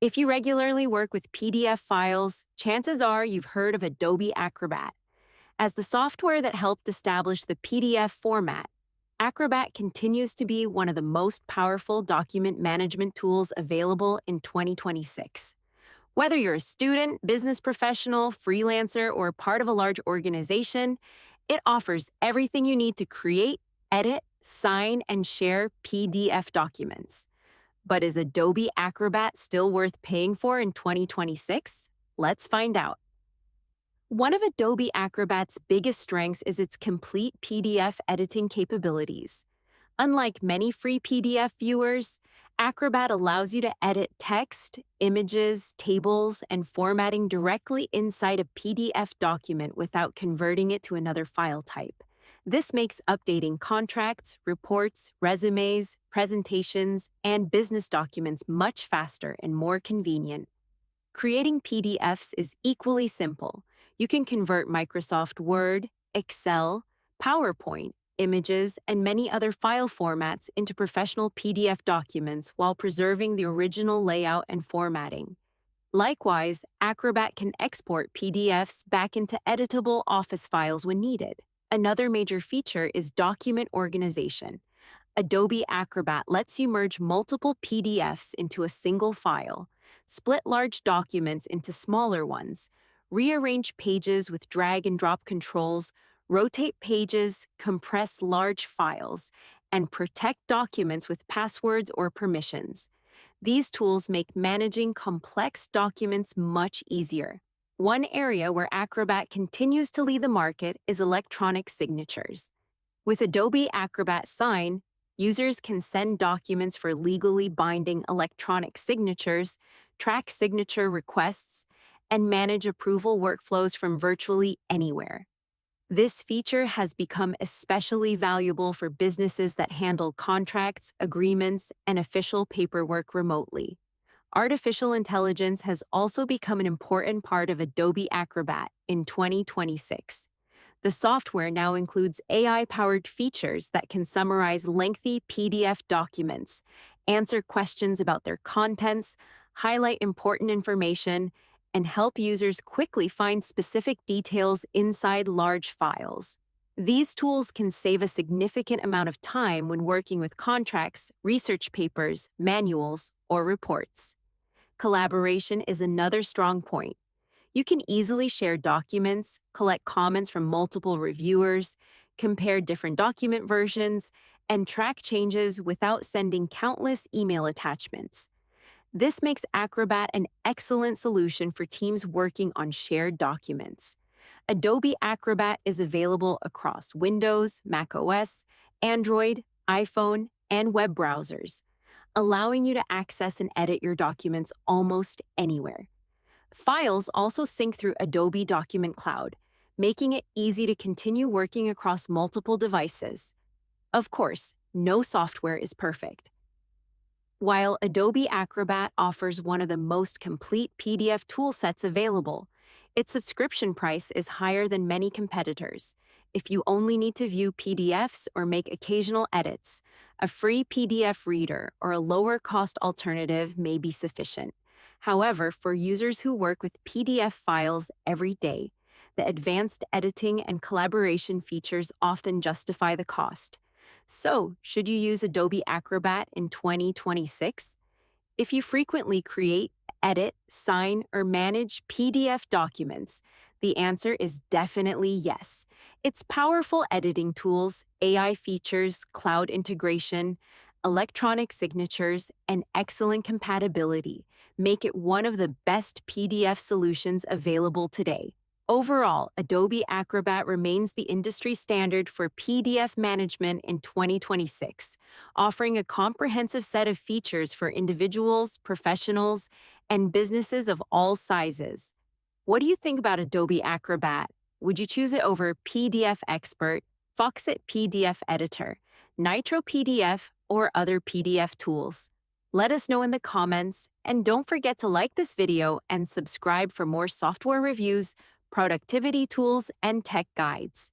If you regularly work with PDF files, chances are you've heard of Adobe Acrobat. As the software that helped establish the PDF format, Acrobat continues to be one of the most powerful document management tools available in 2026. Whether you're a student, business professional, freelancer, or part of a large organization, it offers everything you need to create, edit, sign, and share PDF documents. But is Adobe Acrobat still worth paying for in 2026? Let's find out. One of Adobe Acrobat's biggest strengths is its complete PDF editing capabilities. Unlike many free PDF viewers, Acrobat allows you to edit text, images, tables, and formatting directly inside a PDF document without converting it to another file type. This makes updating contracts, reports, resumes, presentations, and business documents much faster and more convenient. Creating PDFs is equally simple. You can convert Microsoft Word, Excel, PowerPoint, images, and many other file formats into professional PDF documents while preserving the original layout and formatting. Likewise, Acrobat can export PDFs back into editable Office files when needed. Another major feature is document organization. Adobe Acrobat lets you merge multiple PDFs into a single file, split large documents into smaller ones, rearrange pages with drag and drop controls, rotate pages, compress large files, and protect documents with passwords or permissions. These tools make managing complex documents much easier. One area where Acrobat continues to lead the market is electronic signatures. With Adobe Acrobat Sign, users can send documents for legally binding electronic signatures, track signature requests, and manage approval workflows from virtually anywhere. This feature has become especially valuable for businesses that handle contracts, agreements, and official paperwork remotely. Artificial intelligence has also become an important part of Adobe Acrobat in 2026. The software now includes AI-powered features that can summarize lengthy PDF documents, answer questions about their contents, highlight important information, and help users quickly find specific details inside large files. These tools can save a significant amount of time when working with contracts, research papers, manuals, or reports. Collaboration is another strong point. You can easily share documents, collect comments from multiple reviewers, compare different document versions, and track changes without sending countless email attachments. This makes Acrobat an excellent solution for teams working on shared documents. Adobe Acrobat is available across Windows, macOS, Android, iPhone, and web browsers, allowing you to access and edit your documents almost anywhere. Files also sync through Adobe Document Cloud, making it easy to continue working across multiple devices. Of course, no software is perfect. While Adobe Acrobat offers one of the most complete PDF toolsets available, its subscription price is higher than many competitors. If you only need to view PDFs or make occasional edits, a free PDF reader or a lower-cost alternative may be sufficient. However, for users who work with PDF files every day, the advanced editing and collaboration features often justify the cost. So, should you use Adobe Acrobat in 2026? If you frequently create, edit, sign, or manage PDF documents, the answer is definitely yes. Its powerful editing tools, AI features, cloud integration, electronic signatures, and excellent compatibility make it one of the best PDF solutions available today. Overall, Adobe Acrobat remains the industry standard for PDF management in 2026, offering a comprehensive set of features for individuals, professionals, and businesses of all sizes. What do you think about Adobe Acrobat? Would you choose it over PDF Expert, Foxit PDF Editor, Nitro PDF, or other PDF tools? Let us know in the comments, and don't forget to like this video and subscribe for more software reviews, productivity tools, and tech guides.